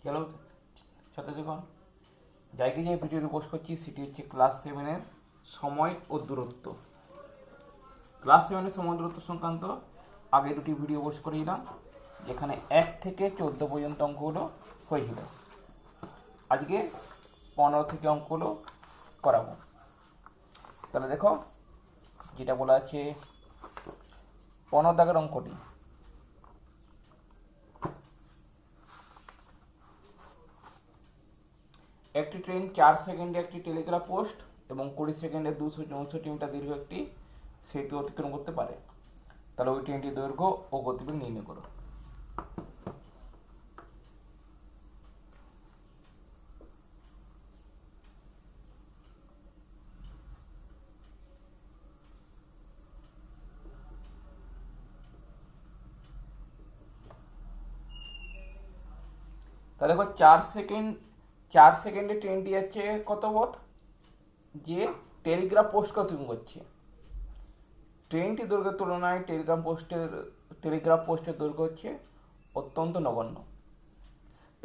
চলো সাথে যখন জায়গায় যে ভিডিওটি পোস্ট করছি সেটি হচ্ছে ক্লাস 7-এর সময় ও দূরত্ব। ক্লাস 7-এর সময় দূরত্ব সংক্রান্ত আগে দুটি ভিডিও পোস্ট করেছিলাম, যেখানে 1 থেকে 14 পর্যন্ত অঙ্কগুলো হয়েছিল। আজকে 15 থেকে অঙ্কগুলো করাবো। তাহলে দেখো, যেটা বলা আছে 15 দাগের অঙ্কটি। একটি ট্রেন 4 সেকেন্ডে একটি টেলিগ্রাফ পোস্ট এবং 20 সেকেন্ডে 264 মিটার দীর্ঘ একটি সেতু অতিক্রম করতে পারে। তাহলে ওই ট্রেনটির দৈর্ঘ্য ও গতিবেগ নির্ণয় করো। তাহলে দেখো 4 সেকেন্ডে ট্রেনটি যাচ্ছে কত পথ, যে টেলিগ্রাফ পোস্টকে অতিক্রম করছে। ট্রেনটি দৈর্ঘ্যের তুলনায় টেলিগ্রাফ পোস্টের দৈর্ঘ্য হচ্ছে অত্যন্ত নগণ্য।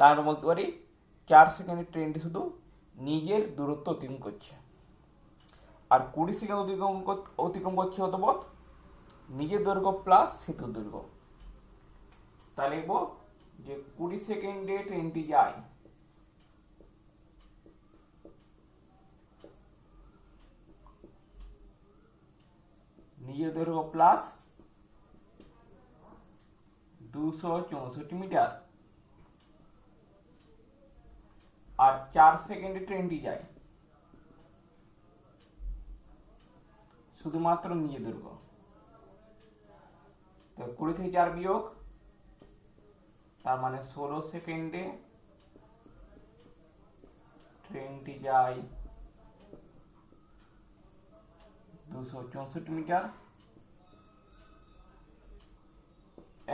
তাই আমরা বলতে পারি 4 সেকেন্ডে ট্রেনটি শুধু নিজের দূরত্ব অতিক্রম করছে, আর 20 সেকেন্ড অতিক্রম করছে কত পথ, নিজের দৈর্ঘ্য প্লাস সেতুর দৈর্ঘ্য। তাহলে লিখব যে 20 সেকেন্ডে ট্রেনটি যায় নিজের দৈর্ঘ্য প্লাস 264 মিটার, আর 4 সেকেন্ডে ট্রেনটি যায় শুধুমাত্র নিজের দৈর্ঘ্য। তো 20 থেকে 4 বিয়োগ, তার মানে 16 সেকেন্ডে ট্রেনটি যায় 264 মিটার।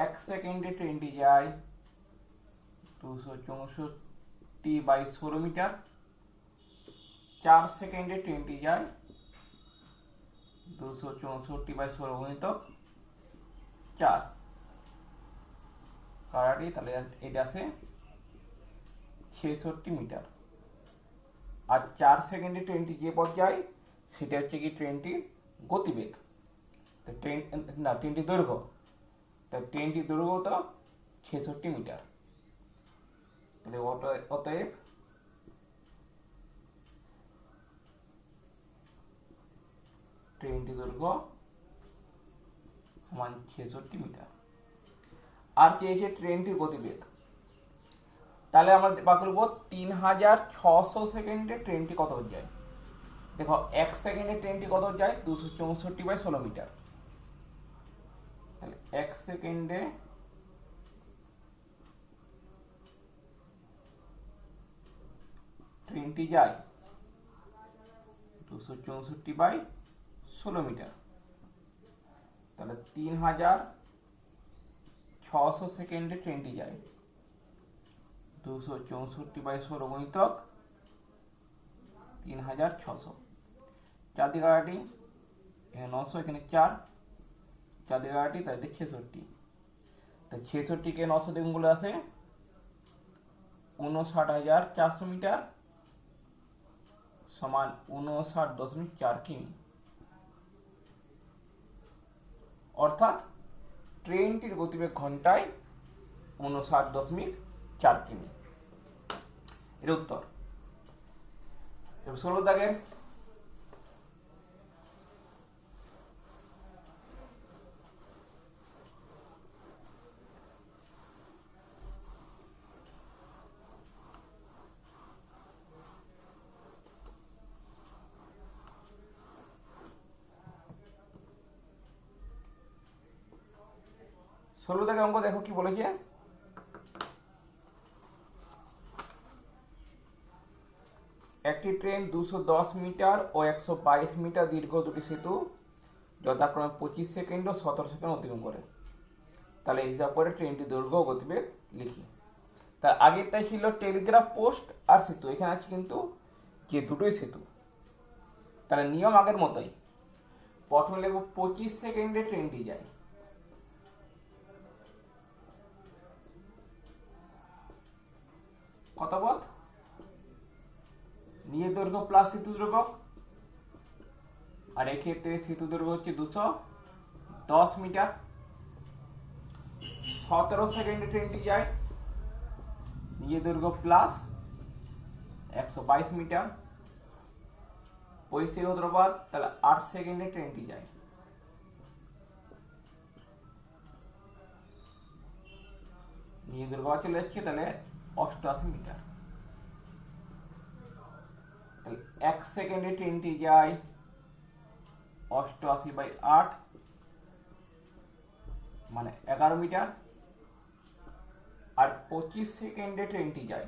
1 সেকেন্ডে ট্রেনটি যায় 264/16 মিটার। 4 সেকেন্ডে ট্রেনটি যায় 264/16 গুণিতক 4 কারাটি, তাহলে এটা আসে 66 মিটার। আর 4 সেকেন্ডে ট্রেনটি যে পথ যায় সেটা হচ্ছে কি ট্রেনটির গতিবেগ, তো ট্রেনটির দৈর্ঘ্য। তাই ট্রেনটির দৈর্ঘ্য তো 66 মিটার। তাহলে অতএব ট্রেনটির দৈর্ঘ্য সমান 66 মিটার। আর চেয়েছে ট্রেনটির গতিবেগ। তাহলে আমরা বার করব 3600 সেকেন্ডে ট্রেনটি কত যায়। দেখো 1 সেকেন্ডে ট্রেনটি কত যায়, 264/16 মিটার। তাহলে 1 সেকেন্ডে ট্রেনটি যায় 264/16 মিটার। তাহলে 3600 সেকেন্ডে ট্রেনটি যায় 264/16 গুণিতক 3600। 4 দিয়ে কাটাটি, এখানে 900, এখানে 4 দিয়ে কাটাটি, তাই 66। তো 66কে 900 দিয়ে গুণ করলে আসে 59,400 মিটার সমান 59.4 কিমি। অর্থাৎ ট্রেনটির গতিবেগ ঘন্টায় 59.4 কিমি। এর উত্তর। 16 দাগের অঙ্ক দেখো কি বলেছে। একটি ট্রেন 210 মিটার ও 122 মিটার দীর্ঘ দুটি সেতু যথাক্রমে 25 সেকেন্ড ও 17 সেকেন্ড অতিক্রম করে। তাহলে হিসাব করে ট্রেনটি দৈর্ঘ্য ও গতিবেগ লিখি। তার আগেরটাই ছিল টেলিগ্রাফ পোস্ট আর সেতু, এখানে আছে কিন্তু যে দুটোই সেতু। তাহলে নিয়ম আগের মতোই, প্রথমে লিখব 25 সেকেন্ডে ট্রেনটি যায়, কত পথ? নিজের দৈর্ঘ্য প্লাস সেতু দৈর্ঘ্য, আর এক্ষেত্রে সেতু দৈর্ঘ্য হচ্ছে 210 মিটার। 17 সেকেন্ডে ট্রেনটি যায়, নিজের দৈর্ঘ্য প্লাস 122 মিটার। পরিস্থিতি অনুপাত, তাহলে 8 সেকেন্ডে ট্রেনটি যায়। নিজের দৈর্ঘ্য চলে যাচ্ছে, তাহলে 88 মিটার। তাহলে 1 সেকেন্ডে ট্রেনটি যায় 88/8 মানে 11 মিটার। আর 25 সেকেন্ডে ট্রেনটি যায়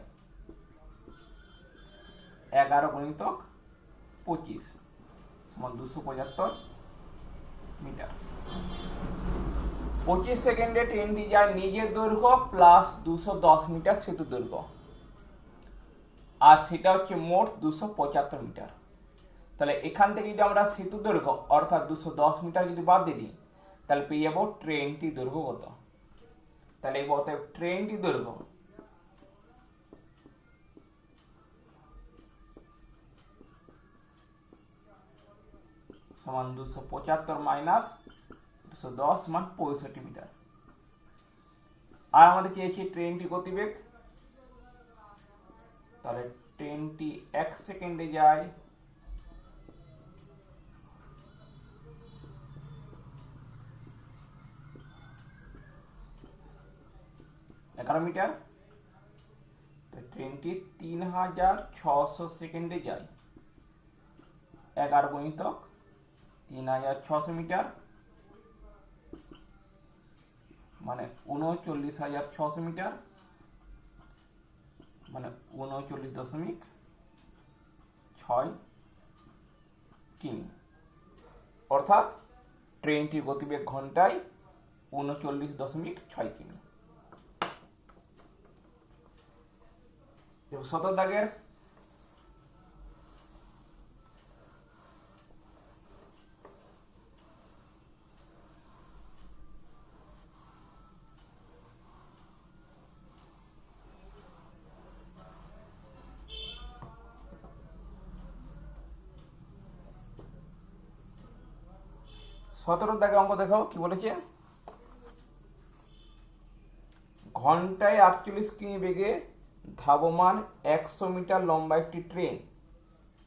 11 গুণিতক 25 সমান 275 মিটার। 25 সেকেন্ডে ট্রেনটি যায় নিজের দৈর্ঘ্য প্লাস 210 মিটার সেতু দৈর্ঘ্য, আর সেটা হচ্ছে মোট 275 মিটার। তাহলে এখান থেকে যদি আমরা সেতু দৈর্ঘ্য অর্থাৎ 210 মিটার যদি বাদ দিয়ে দিই, তাহলে পেয়ে যাবো ট্রেনটি দৈর্ঘ্য কত। তাহলে এই অতএব ট্রেনটি দৈর্ঘ্য সমান 275 মাইনাস 210 সমান 65 মিটার। আর আমাদের চেয়েছি ট্রেনটি গতিবেগ, তাহলে ট্রেনটি 1 সেকেন্ডে যায় 11 মিটার। ট্রেনটি 3600 সেকেন্ডে যায়, 11 গুণিতক 3600 মিটার মানে 39,600 মিটার মানে 39.6 কিমি। অর্থাৎ ট্রেনটির গতিবেগ ঘন্টায় 39.6 কিমি। 17 দাগের অঙ্ক দেখো কি বলেছে। ঘন্টায় 48 কিমি বেগে ধাবমান 100 মিটার লম্বা একটি ট্রেন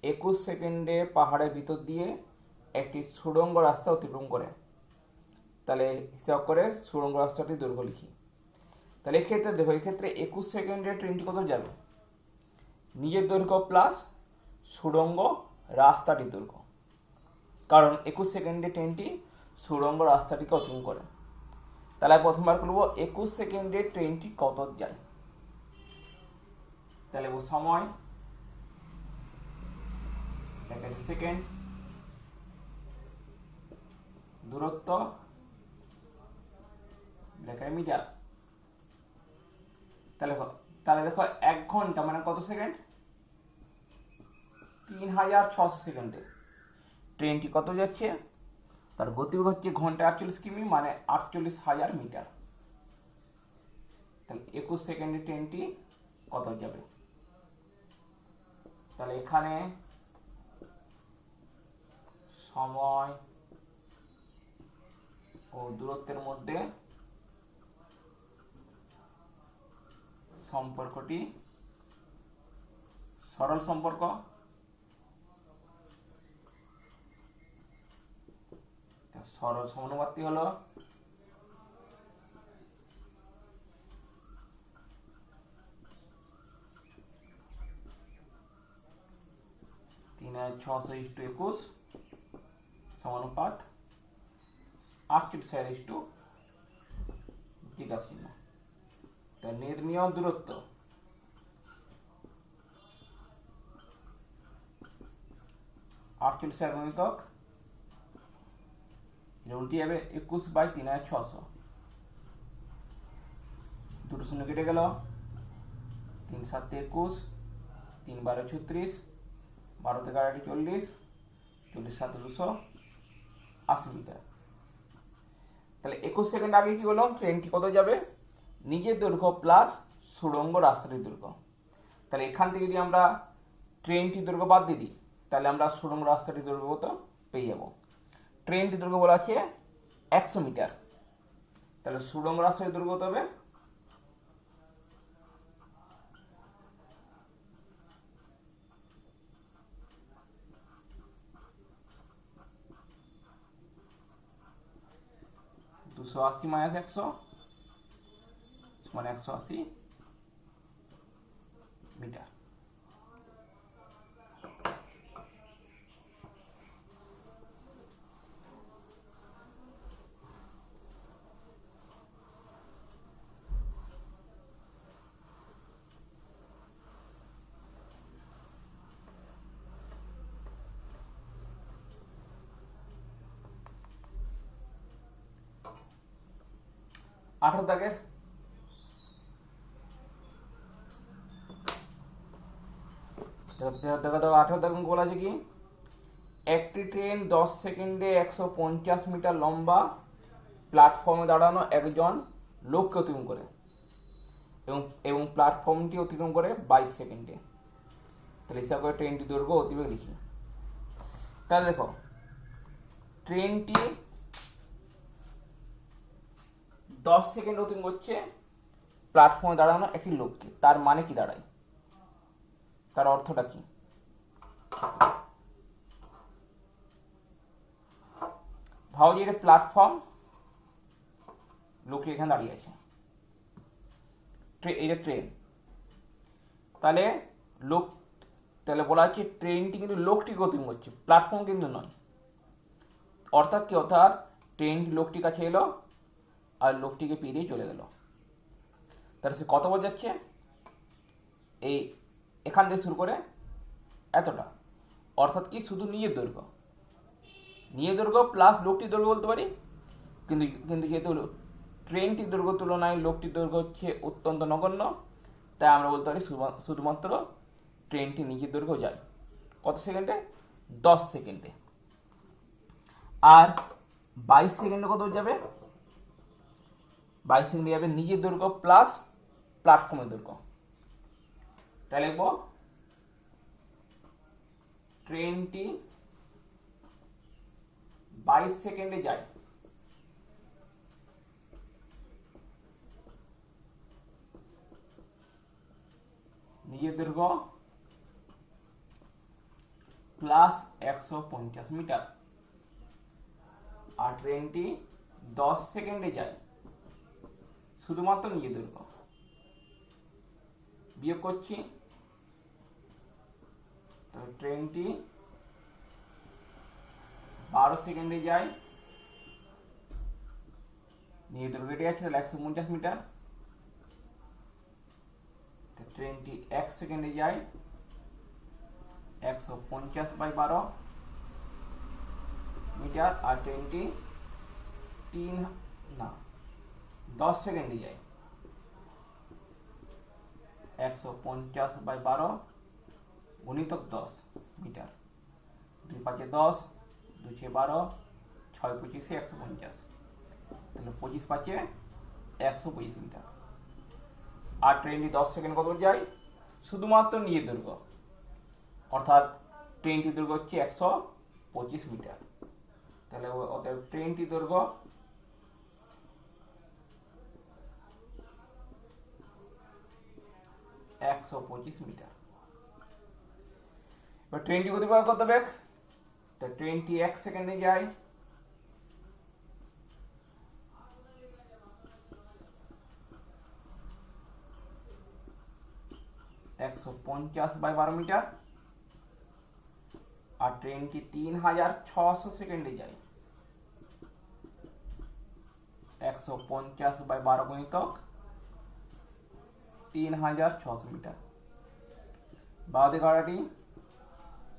21 সেকেন্ডে পাহাড়ের ভিতর দিয়ে একটি সুড়ঙ্গ রাস্তা অতিক্রম করে। তাহলে হিসাব করে সুড়ঙ্গ রাস্তাটি দৈর্ঘ্য লিখি। তাহলে এক্ষেত্রে দেখো, এক্ষেত্রে 21 সেকেন্ডে ট্রেনটি কত যাবে? নিজের দৈর্ঘ্য প্লাস সুড়ঙ্গ রাস্তাটি দৈর্ঘ্য, কারণ 21 সেকেন্ডে ট্রেনটি সুড়ঙ্গ রাস্তাটিকে অতিক্রম করে। তাহলে প্রথমবার করবো 21 সেকেন্ডে ট্রেনটি কত যায়। তাহলে সময় সেকেন্ড, দূরত্ব মিটার। তাহলে দেখো 1 ঘন্টা মানে কত সেকেন্ড? 3600 সেকেন্ডে ট্রেনটি কত যাচ্ছে? তার গতিবেগ হচ্ছে ঘন্টায় 48 কিমি মানে 48,000 মিটার। তাহলে 21 সেকেন্ডে ট্রেনটি কত যাবে? তাহলে এখানে সময় ও দূরত্বের মধ্যে সম্পর্কটি সরল সম্পর্ক। সরল সমানুপাতিক হলো 3600/21 সমানুপাত 48,000/জিজ্ঞাসা। তার নির্ণীয় দূরত্ব গুণিতক উল্টি যাবে 21/3600। দুটো শূন্য কেটে গেল, 3 7 21, 3 12 36, 12 থেকে 8 40, 40 7 280 মিটার। তাহলে 21 সেকেন্ড আগে কি বললাম? ট্রেনটি কত যাবে? নিজের দৈর্ঘ্য প্লাস সুড়ঙ্গ রাস্তাটির দৈর্ঘ্য। তাহলে এখান থেকে যদি আমরা ট্রেনটি দৈর্ঘ্য বাদ দিয়ে দিই তাহলে আমরা সুড়ঙ্গ রাস্তাটি দৈর্ঘ্য কত পেয়ে যাব। ট্রেনটি দৈর্ঘ্য বলা আছে 100 মিটার, তাহলে সুড়ঙ্গ রাস্তাটি দৈর্ঘ্য কত হবে 280 মাইনাস 100 সমান 180 মিটার। আঠারো দাগের আঠারো দাগ বলা আছে কি একটি ট্রেন 10 সেকেন্ডে 150 মিটার লম্বা প্ল্যাটফর্মে দাঁড়ানো একজন লোককে অতিক্রম করে এবং প্ল্যাটফর্মটি অতিক্রম করে 22 সেকেন্ডে। তাহলে হিসাব করে ট্রেনটি দৈর্ঘ্য অতিবেগ লিখি। তাহলে দেখো ট্রেনটি 10 সেকেন্ড অতিক্রম করছে প্ল্যাটফর্মে দাঁড়ানো একটি লোককে, তার মানে কি দাঁড়ায়, তার অর্থটা কি? ভাবো যে এটা প্ল্যাটফর্ম, লোকটি এখানে দাঁড়িয়ে আছে, এটা ট্রেন, তাহলে লোক, তাহলে বলা আছে ট্রেনটি কিন্তু লোকটিকে অতিক্রম করছে, প্ল্যাটফর্ম কিন্তু নয়। অর্থাৎ কি, অর্থাৎ ট্রেনটি লোকটির কাছে এলো আর লোকটিকে পেরিয়ে চলে গেল। তাহলে সে কত বছর যাচ্ছে, এই এখান থেকে শুরু করে এতটা, অর্থাৎ কি শুধু নিজের দৈর্ঘ্য প্লাস লোকটির দৈর্ঘ্য বলতে পারি। কিন্তু কিন্তু যেহেতু ট্রেনটির দৈর্ঘ্য তুলনায় লোকটির দৈর্ঘ্য হচ্ছে অত্যন্ত নগণ্য, তাই আমরা বলতে পারি শুধুমাত্র ট্রেনটি নিজের দৈর্ঘ্য যায় কত সেকেন্ডে, 10 সেকেন্ডে। আর 22 সেকেন্ডে কত যাবে, 22 সেকেন্ডে যাবে নিজের দৈর্ঘ্য প্লাস প্ল্যাটফর্মের দৈর্ঘ্য। তাহলে লিখব ট্রেনটি 22 সেকেন্ডে যায় নিজের দৈর্ঘ্য প্লাস 150 মিটার। আর ট্রেনটি 10 সেকেন্ডে যায় শুধুমাত্র নিজের দৈর্ঘ্য। বিয়োগ করছি, ট্রেনটি 12 সেকেন্ডে যায় নিজের দৈর্ঘ্যটি আছে তাহলে 150 মিটার। ট্রেনটি 1 সেকেন্ডে যায় 150/12 মিটার। আর ট্রেনটি 10 সেকেন্ডে যায় 150/12 গুণিতক 10 মিটার। 2 5 10, 2 6 12, 6 25 150, তাহলে 25 5 125 মিটার। আর ট্রেনটি 10 সেকেন্ড কত যায় শুধুমাত্র নিজের দৈর্ঘ্য, অর্থাৎ ট্রেনটির দৈর্ঘ্য হচ্ছে 125 মিটার। তাহলে অতএব ট্রেনটির দৈর্ঘ্য 125 মিটার। এবার ট্রেনটি গতিবেগ কত বেগ, ট্রেনটি 1 সেকেন্ডে যায় 150/12 মিটার। আর ট্রেনটি 3600 সেকেন্ডে যায় 150/12 গুণিতক 3600 মিটার। বাঁ দিকে গাড়াটি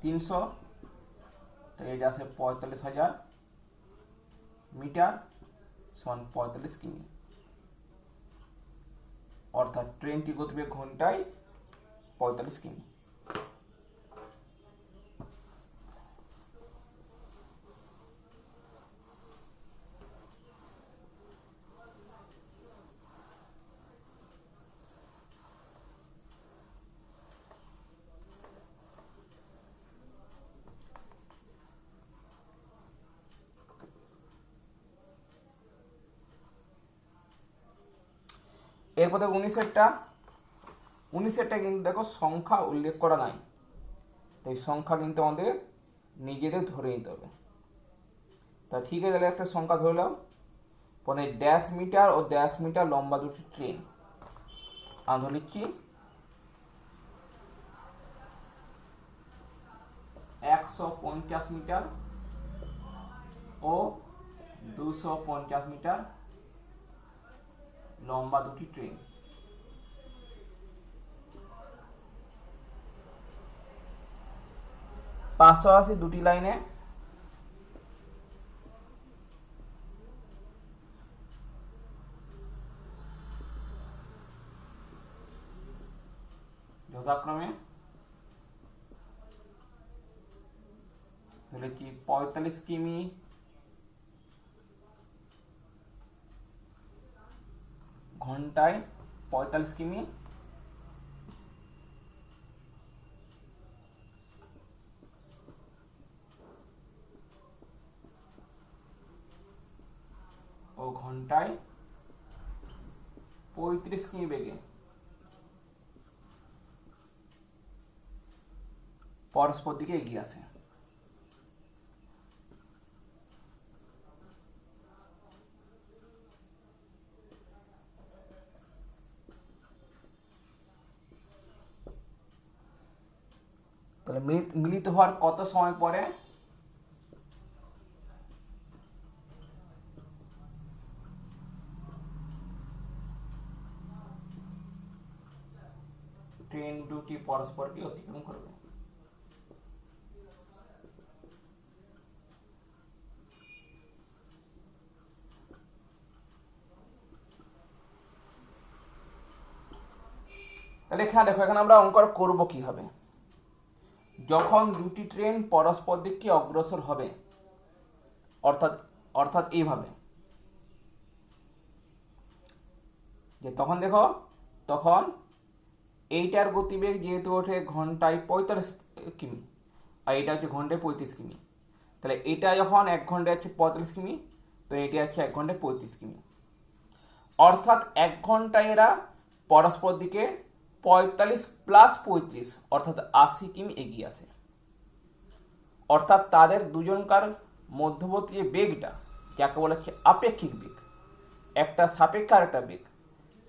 300, তো এটা আসে 45,000 মিটার সমান 45 কিমি। অর্থাৎ ট্রেনটি গতিবেগ ঘন্টায় 45 কিমি। এরপর দেখো 19-এরটা কিন্তু দেখো সংখ্যা উল্লেখ করা নাই, তাই সংখ্যা কিন্তু আমাদের নিজেদের ধরে নিতে হবে। তা ঠিক আছে, তাহলে একটা সংখ্যা ধরলাম, পরে ড্যাশ মিটার ও ড্যাশ মিটার লম্বা দুটি ট্রেন। আমি ধরে নিচ্ছি 150 মিটার ও 250 মিটার লম্বা দুটি ট্রেন। পাশাপাশি দুটি লাইনে যথাক্রমে বলেছি 45 কিমি ঘন্টায় 45 কিমি ও ঘন্টায় 35 কিমি বেগে পরস্পর দিকে এগিয়ে আসে। তাহলে মিলিত হওয়ার কত সময় পরে ট্রেন দুটি পরস্পরকে অতিক্রম করবে? তাহলে এখানে দেখো, এখানে আমরা অঙ্ক করব কিভাবে। যখন দুটি ট্রেন পরস্পর দিকে অগ্রসর হবে, অর্থাৎ অর্থাৎ এইভাবে, যে তখন দেখো, তখন এইটার গতিবেগ যেহেতু ওঠে ঘন্টায় 45 কিমি আর এটা হচ্ছে ঘন্টায় 35 কিমি, তাহলে এটা যখন 1 ঘন্টায় হচ্ছে 45 কিমি, তো এটা হচ্ছে 1 ঘন্টায় 35 কিমি, অর্থাৎ 1 ঘন্টায় এরা পরস্পর দিকে 45 প্লাস 35 অর্থাৎ 80 কিমি এগিয়ে আসে। অর্থাৎ তাদের দুজনকার মধ্যবর্তী যে বেগটা, যাকে বলা হচ্ছে আপেক্ষিক বেগ, একটা সাপেক্ষে আর একটা বেগ,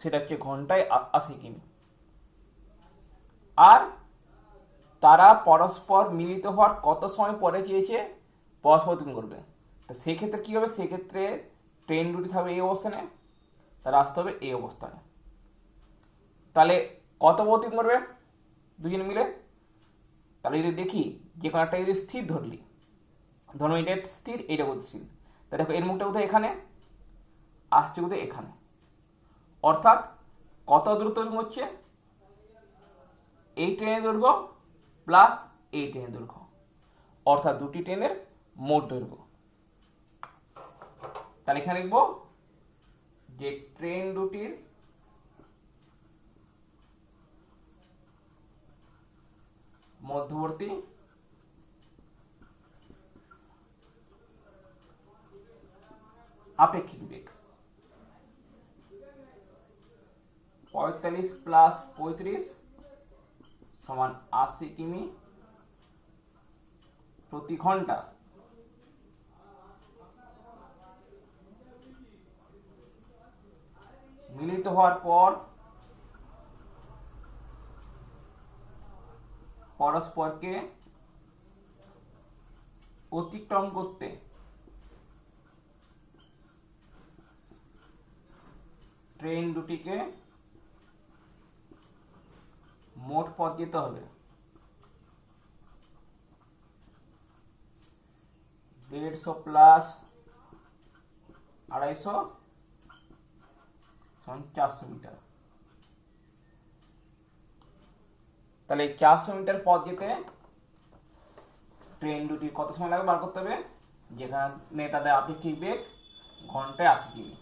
সেটা হচ্ছে ঘন্টায় 80 কিমি। আর তারা পরস্পর মিলিত হওয়ার কত সময় পরে চেয়েছে পরস্পর অতিক্রম করবে। তো সেক্ষেত্রে কী হবে, সেক্ষেত্রে ট্রেন দুটি থাকবে এই অবস্থানে, তারা আসতে হবে এই অবস্থানে। তাহলে কত অতিক্রম করবে দুজনে মিলে? তাহলে যদি দেখি যে কোনো একটা যদি স্থির ধরলি, ধরুন এটা স্থির, এইটা গতিশীল, তা দেখো এর মুখটা কোথায়, এখানে আসছে, কোথায় এখানে, অর্থাৎ কত দূরত্ব হচ্ছে এই ট্রেনের দৈর্ঘ্য প্লাস এই ট্রেনের দৈর্ঘ্য, অর্থাৎ দুটি ট্রেনের মোট দৈর্ঘ্য। তাহলে এখানে লিখব যে ট্রেন দুটির মধ্যবর্তী আপেক্ষিক বেগ 45 প্লাস 35 সমান 80 কিমি প্রতি ঘন্টা। মিলিত হওয়ার পর পরস্পরকে অতিক্রম করতে ট্রেন দুটিকে মোট পথ যেতে হবে 150 প্লাস 250 400 মিটার। তাহলে 400 মিটার পথ যেতে ট্রেন দুটি কত সময় লাগবে বার করতে হবে, যেখানে তাদের আপেক্ষিক বেগ ঘন্টায় 80 কিমি।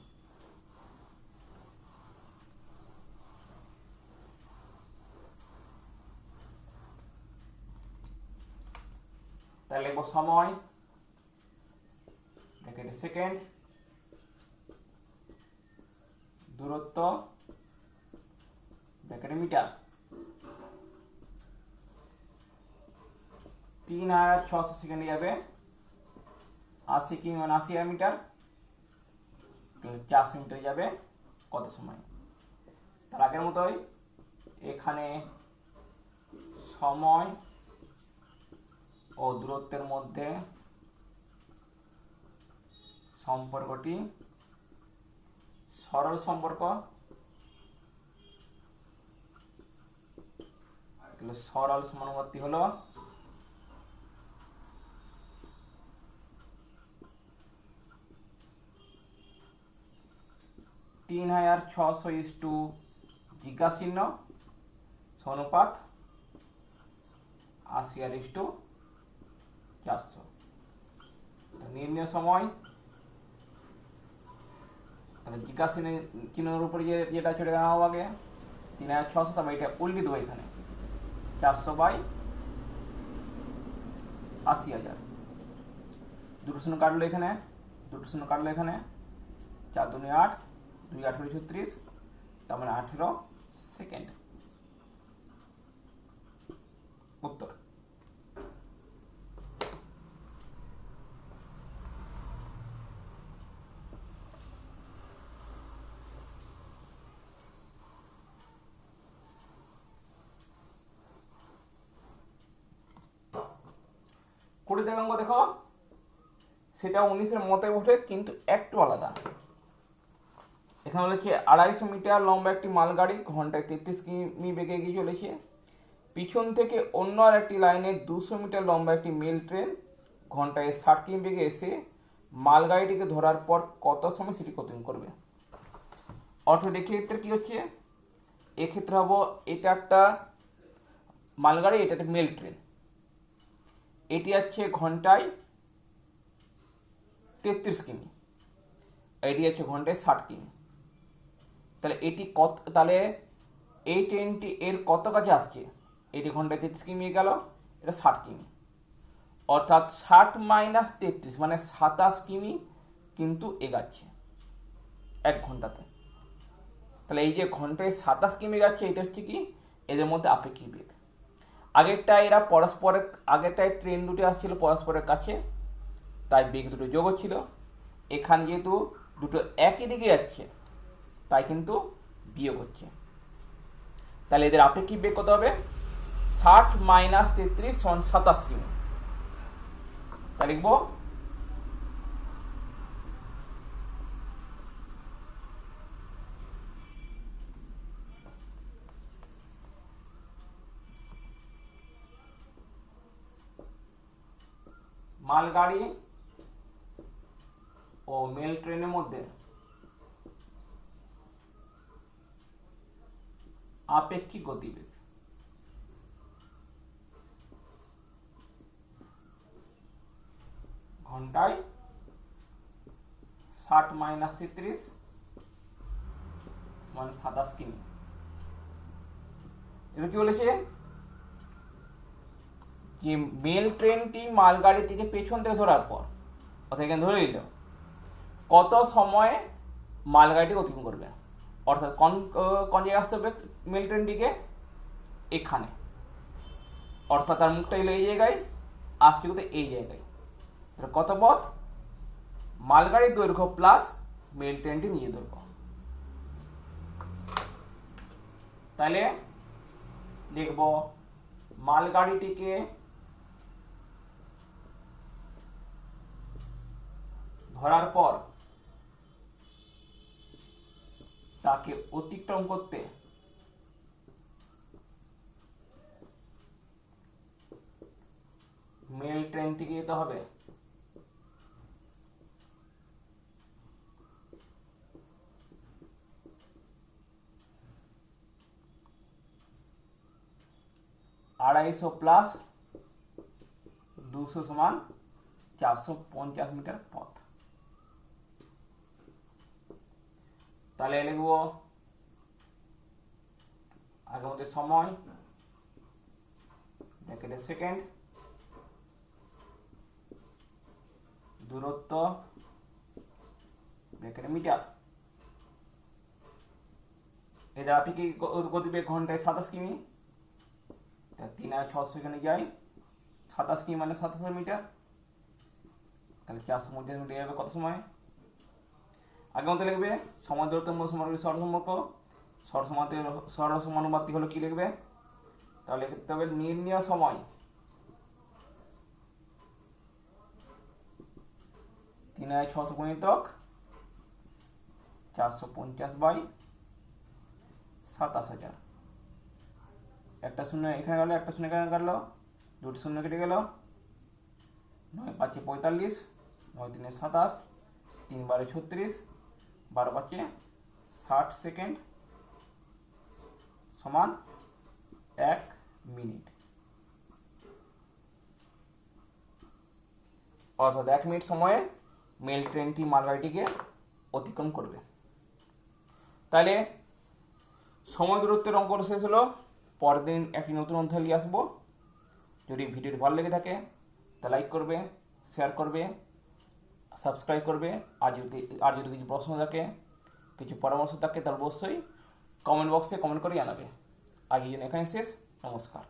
তাহলে লিখব সময় সেকেন্ড, দূরত্ব ব্র্যাকেটে মিটার। 3600 সেকেন্ডে যাবে 80 কিমি মানে 80 মিটার, তাহলে 400 মিটার যাবে কত সময়? তার আগের মতোই এখানে সময় ও দূরত্বের মধ্যে সম্পর্কটি সরল সম্পর্ক, তাহলে সরল সমানুপাতি হলো 3600 জিজ্ঞাসিহ্ন সমানুপাত 80/400। নির্ণয় সময়, তাহলে জিজ্ঞাসিহ্ন চিহ্নের উপরে যেটা চলে গেল আগে 3600, তবে এটা উল্টে দেবো এখানে 400/80,000। দুটো শূন্য কাটলো এখানে, দুটো শূন্য কাটলো এখানে, 4 2 8, 2 8 36, তার মানে 18 সেকেন্ড উত্তর। কুড়ি থেকে অঙ্ক দেখো, সেটা 19-এর মতোই ওঠে কিন্তু একটু আলাদা। এখানে বলেছে 250 মিটার লম্বা একটি মালগাড়ি ঘন্টায় 33 কিমি বেগে এগিয়ে চলেছে। পিছন থেকে অন্য আর একটি লাইনে 200 মিটার লম্বা একটি মেল ট্রেন ঘন্টায় 60 কিমি বেগে এসে মালগাড়িটিকে ধরার পর কত সময় সেটি অতিক্রম করবে? অর্থাৎ এক্ষেত্রে কি হচ্ছে, এক্ষেত্রে হবো এটা একটা মালগাড়ি, এটা একটা মেল ট্রেন, এটি আছে ঘন্টায় 33 কিমি, এটি আছে ঘন্টায় 60 কিমি। তাহলে এটি কত, তাহলে এই ট্রেনটি এর কত কাছে আসছে? এটি ঘন্টায় 33 কিমি গেল, এটা 60 কিমি, অর্থাৎ 60 - 33 মানে 27 কিমি কিন্তু এগাচ্ছে 1 ঘন্টাতে। তাহলে এই যে ঘন্টায় 27 কিমি যাচ্ছে, এটা হচ্ছে কি এদের মধ্যে আপেক্ষিক বেগ। আগেরটা এরা পরস্পরের, আগেরটায় ট্রেন দুটো আসছিল পরস্পরের কাছে, তাই বেগ দুটো যোগ হচ্ছিল। এখানে যেহেতু দুটো একই দিকে যাচ্ছে তাই কিন্তু বিয়োগ হচ্ছে। তাহলে এদের আপেক্ষিক বেগ কত হবে? 60 - 33 = 27 কিমি। তা লিখবো মালগাড়ি ও মেল ট্রেনের মধ্যে আপেক্ষিক গতিবেগ ঘন্টায় 60 - 33 = 27 কিমি। এবার কি বলেছে, যে মেল ট্রেনটি মালগাড়িটিকে পেছন থেকে ধরার পর, অর্থাৎ এখানে ধরে নিল কত সময়ে মালগাড়িটি অতিক্রম করবে, অর্থাৎ কোন জায়গায় আসতে হবে মেল ট্রেনটিকে? এখানে, অর্থাৎ তার মুখটা এলো এই জায়গায়, আসছে কিন্তু এই জায়গায়। তাহলে কত পথ? মালগাড়ির দৈর্ঘ্য প্লাস মেল ট্রেনটি নিজের দৈর্ঘ্য। তাহলে দেখব মালগাড়িটিকে ধরার পর তাকে অতিক্রম করতে মেল ট্রেনটিকে যেতে হবে 250 প্লাস 200 সমান 450 মিটার পথ। তাহলে লিখবো আগের মধ্যে সময় ব্র্যাকেটে সেকেন্ড, দূরত্ব ব্র্যাকেটে মিটার, এদের আপেক্ষিক গতিবেগ ঘন্টায় 27 কিমি। 3/6 সেকেন্ডে যায় 27 কিমি মানে 27 মিটার। তাহলে 450 মিটার যাবে কত সময়? আগে মতো লিখবে সময় দূরত্ব মূল সমানুপাতিক সরল সম্পর্ক। সরল সমানুপাতিক হলো কি লিখবে? তাহলে লিখতে হবে নির্ণীয় সময় 3/6 গুণিতক 450/27,000। একটা শূন্য এখানে গেল, একটা শূন্য এখানে গেল, দুটি শূন্য কেটে গেল। 9×5 = 45, 9×3 = 27, 3×12 = 36, 12×5 = 60 সেকেন্ড সমান 1 মিনিট। অর্থাৎ 1 মিনিট সময়ে মেল ট্রেনটি মালগাড়িটিকে অতিক্রম করবে। তাহলে সময় দূরত্বের অঙ্ক শেষ হলো। পরের দিন একটি নতুন অধ্যায় নিয়ে আসবো। যদি ভিডিওটি ভালো লেগে থাকে তা লাইক করবে, শেয়ার করবে, সাবস্ক্রাইব করবে। আর যদি কিছু প্রশ্ন থাকে, কিছু পরামর্শ থাকে তাহলে অবশ্যই কমেন্ট বক্সে কমেন্ট করে জানাবে। আজ এই জন্য এখানে শেষ। নমস্কার।